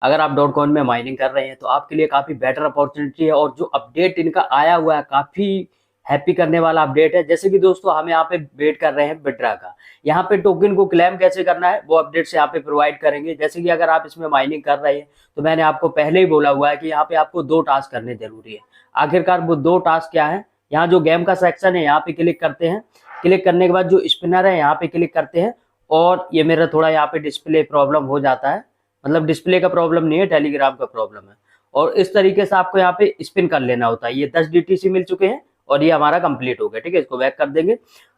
अगर आप dot coin में माइनिंग कर रहे हैं तो आपके लिए काफ़ी बेटर अपॉर्चुनिटी है, और जो अपडेट इनका आया हुआ है काफ़ी हैप्पी करने वाला अपडेट है। जैसे कि दोस्तों हम यहाँ पे वेट कर रहे हैं बिड्रा का, यहाँ पे टोकन को क्लेम कैसे करना है वो अपडेट्स यहाँ पे प्रोवाइड करेंगे। जैसे कि अगर आप इसमें माइनिंग कर रहे हैं तो मैंने आपको पहले ही बोला हुआ है कि यहाँ पे आपको 2 टास्क करने जरूरी है। आखिरकार वो 2 टास्क क्या है, यहाँ जो गेम का सेक्शन है यहाँ पे क्लिक करते हैं, क्लिक करने के बाद जो स्पिनर है यहाँ पे क्लिक करते हैं, और ये मेरा थोड़ा यहाँ पे डिस्प्ले प्रॉब्लम हो जाता है, मतलब डिस्प्ले का प्रॉब्लम नहीं है, टेलीग्राम का प्रॉब्लम है। और इस तरीके से आपको यहाँ पे स्पिन कर लेना होता है। ये 10 डीटीसी मिल चुके हैं और ये हमारा कंप्लीट हो गया, ठीक है। इसको बैक कर देंगे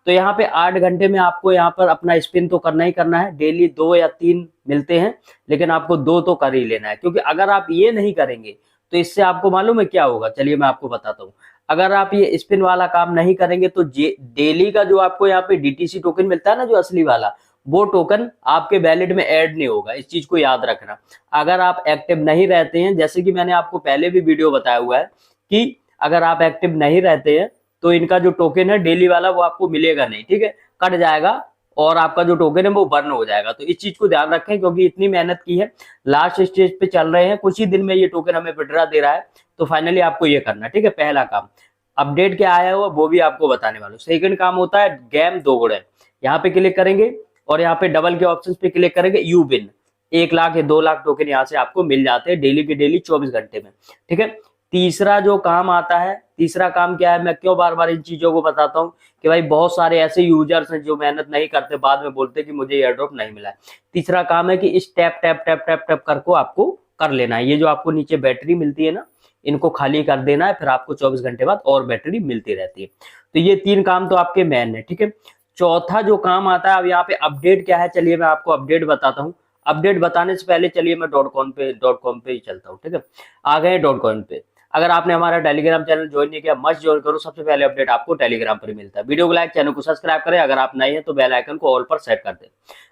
तो यहाँ पे 8 घंटे में आपको यहाँ पर अपना स्पिन तो करना ही करना है। डेली 2 या 3 मिलते हैं, लेकिन आपको 2 तो कर ही लेना है, क्योंकि अगर आप ये नहीं करेंगे तो इससे आपको मालूम है क्या होगा। चलिए मैं आपको बताता हूँ। अगर आप ये स्पिन वाला काम नहीं करेंगे तो डेली का जो आपको यहाँ पे डीटीसी टोकन मिलता है ना, जो असली वाला, वो टोकन आपके वैलेट में ऐड नहीं होगा। इस चीज को याद रखना। अगर आप एक्टिव नहीं रहते हैं, जैसे कि मैंने आपको पहले भी वीडियो बताया हुआ है कि अगर आप एक्टिव नहीं रहते हैं तो इनका जो टोकन है डेली वाला वो आपको मिलेगा नहीं, ठीक है, कट जाएगा और आपका जो टोकन है वो बर्न हो जाएगा। तो इस चीज को ध्यान रखें, क्योंकि इतनी मेहनत की है, लास्ट स्टेज पे चल रहे हैं, कुछ ही दिन में ये टोकन हमें विड्रॉ दे रहा है। तो फाइनली आपको ये करना, ठीक है। पहला काम अपडेट क्या आया हुआ वो भी आपको बताने वाला हूँ। सेकंड काम होता है गेम दोगुड़े, यहाँ पे क्लिक करेंगे और यहाँ पे डबल के ऑप्शन पे क्लिक करेंगे, यू विन 1 लाख या 2 लाख टोकन यहाँ से आपको मिल जाते हैं डेली के डेली 24 घंटे में, ठीक है। तीसरा जो काम आता है, तीसरा काम क्या है, मैं क्यों बार बार इन चीजों को बताता हूँ कि भाई बहुत सारे ऐसे यूजर्स हैं जो मेहनत नहीं करते, बाद में बोलते कि मुझे एयर ड्रॉप नहीं मिला है। तीसरा काम है कि इस tap tap tap tap tap करको आपको कर लेना है। ये जो आपको नीचे बैटरी मिलती है ना, इनको खाली कर देना है, फिर आपको 24 घंटे बाद और बैटरी मिलती रहती है। तो ये 3 काम तो आपके मेन है, ठीक है। चौथा जो काम आता है, अब यहाँ पे अपडेट क्या है, चलिए मैं आपको अपडेट बताता हूँ। अपडेट बताने से पहले चलिए मैं डॉट कॉम पे ही चलता हूँ, ठीक है। आ गए डॉट कॉम पे। अगर आपने हमारा टेलीग्राम चैनल ज्वाइन नहीं किया, मस्ट ज्वाइन करो। सबसे पहले अपडेट आपको टेलीग्राम पर मिलता है। वीडियो को लाइक, चैनल को सब्सक्राइब करें। अगर आप नए हैं तो बेल आइकन को ऑल पर सेट कर दें।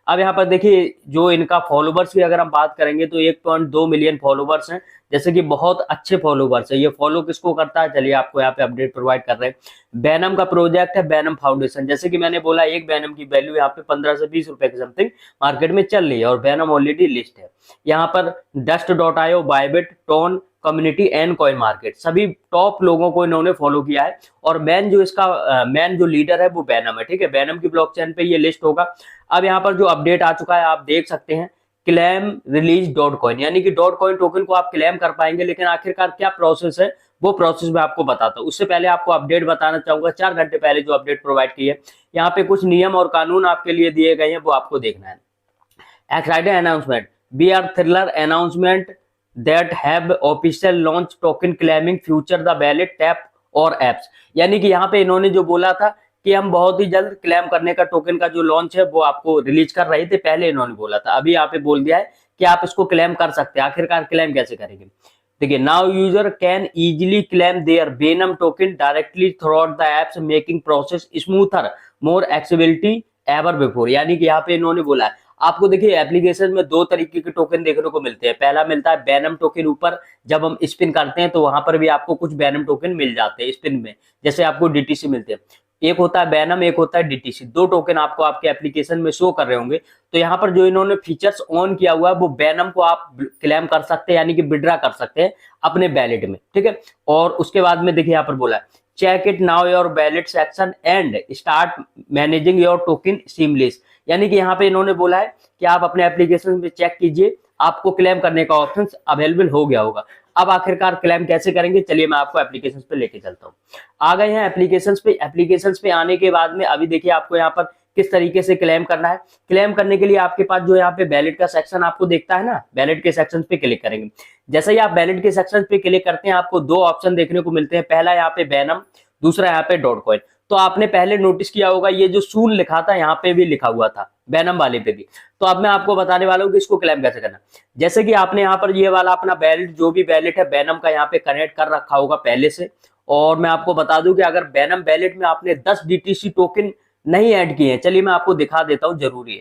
अब यहाँ पर देखिए जो इनका फॉलोवर्स की अगर हम बात करेंगे तो 1.2 मिलियन फॉलोवर्स हैं, जैसे कि बहुत अच्छे फॉलोवर्स है। ये फॉलो किसको करता है, चलिए आपको यहाँ पे अपडेट प्रोवाइड कर रहे हैं। बैनम का प्रोजेक्ट है, बैनम फाउंडेशन। जैसे कि मैंने बोला एक बैनम की वैल्यू यहाँ पे 15 से 20 रुपए की समथिंग मार्केट में चल रही है, और बैनम ऑलरेडी लिस्ट है। यहाँ पर Dust.io, Bybit, tone community and coin market, सभी टॉप लोगों को इन्होंने फॉलो किया है। और मैन जो इसका मैन जो लीडर है वो बैनम है, ठीक है। बैनम की ब्लॉकचेन पे ये लिस्ट होगा। अब यहाँ पर जो अपडेट आ चुका है आप देख सकते हैं, क्लेम रिलीज डॉट कॉइन, यानी कि डॉट कॉइन टोकन को आप क्लेम कर पाएंगे। लेकिन आखिरकार क्या प्रोसेस है वो प्रोसेस मैं आपको बताता हूँ। उससे पहले आपको अपडेट बताना चाहूंगा, 4 घंटे पहले जो अपडेट प्रोवाइड की है, यहाँ पे कुछ नियम और कानून आपके लिए दिए गए हैं, वो आपको देखना है। Excited announcement, be are thriller announcement that have official launch token claiming future the valid tap और एप्स, यानी कि यहाँ पे इन्होंने जो बोला था कि हम बहुत ही जल्द क्लेम करने का टोकन का जो लॉन्च है वो आपको रिलीज कर रहे थे, पहले इन्होंने बोला था। अभी यहाँ पे बोल दिया है कि आप इसको क्लेम कर सकते हैं। आखिरकार क्लेम कैसे करेंगे, देखिए, now user can easily claim their Venom token directly through the apps, making process smoother, more accessibility ever before. यानी कि यहाँ पे इन्होंने बोला है आपको, देखिए एप्लीकेशन में 2 तरीके के टोकन देखने को मिलते हैं। पहला मिलता है बैनम टोकन, ऊपर जब हम स्पिन करते हैं तो वहां पर भी आपको कुछ बैनम टोकन मिल जाते हैं स्पिन में, जैसे आपको डीटीसी मिलते हैं। एक होता है बैनम, एक होता है डीटीसी। 2 टोकन आपको आपके एप्लीकेशन में शो कर रहे होंगे। तो यहाँ पर जो इन्होंने फीचर्स ऑन किया हुआ है वो बैनम को आप क्लेम कर सकते हैं, यानी कि विड्रॉ कर सकते हैं अपने वैलेट में, ठीक है। और उसके बाद में देखिए यहाँ पर बोला है check it now your wallet section and start managing your token seamless, यानी कि यहाँ पे इन्होंने बोला है कि आप अपने एप्लीकेशन में चेक कीजिए, आपको क्लेम करने का ऑप्शन अवेलेबल हो गया होगा। अब आखिरकार क्लेम कैसे करेंगे, चलिए मैं आपको एप्लीकेशंस पे लेके चलता हूँ। आ गए हैं एप्लीकेशंस पे। एप्लीकेशंस पे आने के बाद में अभी देखिए आपको यहाँ पर किस तरीके से क्लेम करना है। क्लेम करने के लिए आपके पास जो यहाँ पे वैलेट का सेक्शन आपको देखता है ना, वैलेट के सेक्शन पे क्लिक करेंगे। जैसे ही आप वैलेट के सेक्शन पे क्लिक करते हैं आपको 2 ऑप्शन देखने को मिलते हैं। पहला यहाँ पे बैनम, दूसरा यहाँ पे डॉट कॉइन। तो आपने पहले नोटिस किया होगा ये जो सून लिखा था यहाँ पे भी लिखा हुआ था, बैनम वाले पे भी। तो अब मैं आपको बताने वाला हूँ कि इसको क्लेम कैसे करना। जैसे कि आपने यहाँ पर ये वाला अपना वैलेट, जो भी वैलेट है बैनम का, यहाँ पे कनेक्ट कर रखा होगा पहले से। और मैं आपको बता दूं कि अगर बैनम वैलेट में आपने 10 डीटीसी टोकन नहीं ऐड किए हैं, चलिए मैं आपको दिखा देता हूँ, जरूरी है।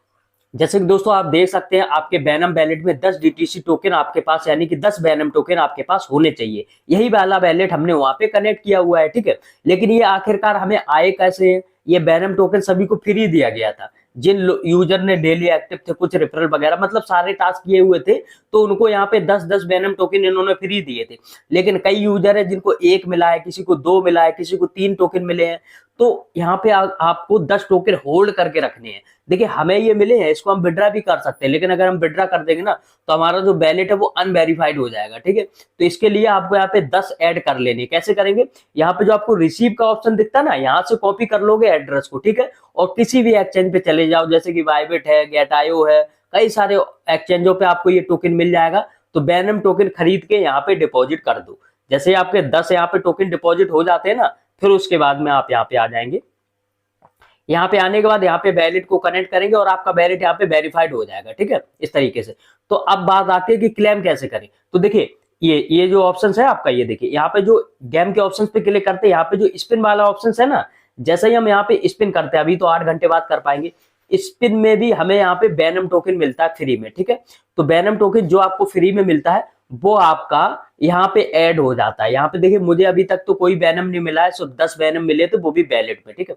जैसे कि दोस्तों आप देख सकते हैं आपके बैनम वैलेट में 10 डीटीसी टोकन आपके पास, यानी कि 10 बैनम टोकन आपके पास होने चाहिए। यही वाला वैलेट हमने वहां पे कनेक्ट किया हुआ है, ठीक है। लेकिन ये आखिरकार हमें आए कैसे, ये बैनम टोकन सभी को फ्री दिया गया था। जिन यूजर ने डेली एक्टिव थे, कुछ रेफरल वगैरह, मतलब सारे टास्क किए हुए थे, तो उनको यहाँ पे 10-10 वेनम टोकन इन्होंने फ्री दिए थे। लेकिन कई यूजर है जिनको 1 मिला है, किसी को 2 मिला है, किसी को 3 टोकन मिले हैं, तो यहाँ पे आपको 10 टोकन होल्ड करके रखने हैं। देखिए हमें ये मिले हैं, इसको हम विड्रा भी कर सकते हैं, लेकिन अगर हम विड्रा कर देंगे ना तो हमारा जो वैलेट है वो अनवेरिफाइड हो जाएगा, ठीक है। तो इसके लिए आपको यहाँ पे 10 ऐड कर लेने। कैसे करेंगे, यहाँ पे जो आपको रिसीव का ऑप्शन दिखता है ना, यहाँ से कॉपी कर लोगे एड्रेस को, ठीक है, और किसी भी एक्सचेंज पे चले जाओ, जैसे कि बाइबिट है, गेटायो है, कई सारे एक्सचेंजों पे आपको ये टोकन मिल जाएगा। तो वेनम टोकन खरीद के यहाँ पे डिपॉजिट कर दो। जैसे आपके 10 यहाँ पे टोकन डिपॉजिट हो जाते हैं ना, फिर उसके बाद में आप यहाँ पे आ जाएंगे। यहाँ पे आने के बाद यहाँ पे वैलेट को कनेक्ट करेंगे और आपका वैलेट यहाँ पे वेरीफाइड हो जाएगा, ठीक है, इस तरीके से। तो अब बात आती है कि क्लेम कैसे करें। तो देखिए ये जो ऑप्शन है आपका, ये देखिए यहाँ पे जो गेम के ऑप्शन पे क्लिक करते हैं, यहाँ पे जो स्पिन वाला ऑप्शन है ना, जैसे ही हम यहाँ पे स्पिन करते हैं, अभी तो 8 घंटे बाद कर पाएंगे, स्पिन में भी हमें यहाँ पे वेनम टोकन मिलता है फ्री में, ठीक है। तो वेनम टोकन जो आपको फ्री में मिलता है वो आपका यहाँ पे ऐड हो जाता है। यहाँ पे देखिए मुझे अभी तक तो कोई वेनम नहीं मिला है, सिर्फ 10 वेनम मिले थे, वो भी वैलेट में, ठीक है।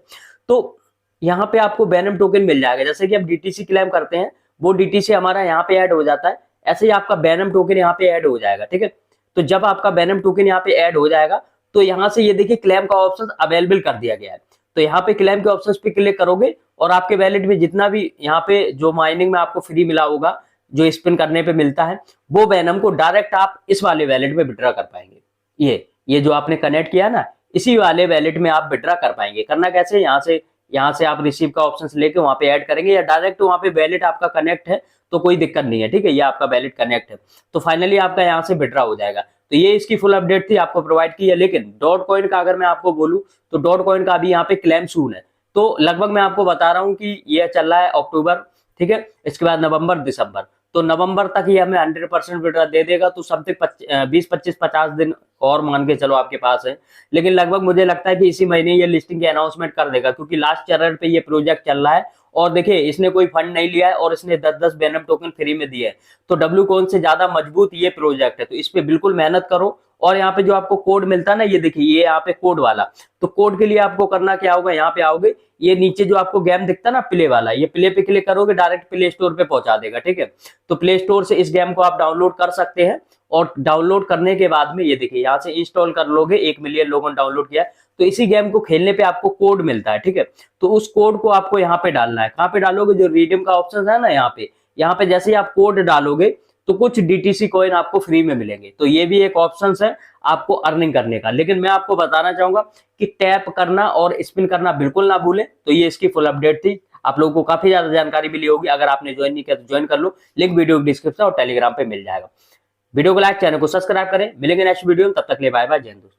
तो यहाँ पे आपको वेनम टोकन मिल जाएगा। जैसे कि आप डीटीसी क्लेम करते हैं, वो डीटीसी हमारा यहाँ पे ऐड हो जाता है, ऐसे ही आपका वेनम टोकन यहाँ पे ऐड हो जाएगा, ठीक है। तो जब आपका वेनम टोकन यहाँ पे ऐड हो जाएगा, तो यहाँ से ये देखिए क्लेम का ऑप्शन अवेलेबल कर दिया गया है। तो यहाँ पे क्लेम के ऑप्शन पे क्लिक करोगे और आपके वैलेट में जितना भी यहाँ पे जो माइनिंग में आपको फ्री मिला होगा, जो स्पिन करने पे मिलता है, वो वेनम को डायरेक्ट आप इस वाले वैलेट में विड्रॉ कर पाएंगे। ये जो आपने कनेक्ट किया ना, इसी वाले वैलेट में आप विड्रॉ कर पाएंगे। करना कैसे, यहाँ से आप रिसीव का ऑप्शन लेके वहां पे ऐड करेंगे, या डायरेक्ट वहां पे वैलेट आपका कनेक्ट है तो कोई दिक्कत नहीं है, ठीक है, ये आपका वैलेट कनेक्ट है, तो फाइनली आपका यहाँ से विड्रॉ हो जाएगा। तो ये इसकी फुल अपडेट थी, आपको प्रोवाइड की है। लेकिन डॉट कॉइन का अगर मैं आपको बोलूं तो डॉट कॉइन का अभी यहाँ पे क्लेम सून है। तो लगभग मैं आपको बता रहा हूँ कि ये चल रहा है अक्टूबर, ठीक है, इसके बाद नवंबर, दिसंबर, तो नवंबर तक ये हमें 100% विड्रॉ दे देगा। तो समथिंग 20-25-50 दिन और मान के चलो आपके पास है। लेकिन लगभग मुझे लगता है कि इसी महीने ये लिस्टिंग की अनाउंसमेंट कर देगा, क्योंकि लास्ट चरण पे ये प्रोजेक्ट चल रहा है। और देखिए इसने कोई फंड नहीं लिया है और इसने 10-10 वेनम टोकन फ्री में दिए है। तो डब्ल्यू कॉइन से ज्यादा मजबूत ये प्रोजेक्ट है। तो इस पे बिल्कुल मेहनत करो। और यहाँ पे जो आपको कोड मिलता है ना, ये देखिए ये यहाँ पे कोड वाला, तो कोड के लिए आपको करना क्या होगा, यहाँ पे आओगे, ये नीचे जो आपको गेम दिखता है ना प्ले वाला, ये प्ले पे क्लिक करोगे, डायरेक्ट प्ले स्टोर पे पहुंचा देगा, ठीक है। तो प्ले स्टोर से इस गेम को आप डाउनलोड कर सकते हैं। और डाउनलोड करने के बाद में ये देखिए यहाँ से इंस्टॉल कर लोगे, 1 मिलियन लोगों ने डाउनलोड किया है। तो इसी गेम को खेलने पे आपको कोड मिलता है, ठीक है। तो उस कोड को आपको यहाँ पे डालना है। कहाँ पे डालोगे, जो रिडीम का ऑप्शन है ना यहाँ पे जैसे ही आप कोड डालोगे तो कुछ डीटीसी कॉइन आपको फ्री में मिलेंगे। तो ये भी एक ऑप्शन है आपको अर्निंग करने का। लेकिन मैं आपको बताना चाहूंगा कि टैप करना और स्पिन करना बिल्कुल ना भूलें। तो ये इसकी फुल अपडेट थी। आप लोगों को काफी ज्यादा जानकारी मिली होगी। अगर आपने ज्वाइन नहीं किया तो ज्वाइन कर लो, लिंक वीडियो डिस्क्रिप्शन और टेलीग्राम पे मिल जाएगा। वीडियो को लाइक, चैनल को सब्सक्राइब करें। मिलेंगे नेक्स्ट वीडियो में, तब तक के लिए बाय बाय, जय हिंद दोस्तों।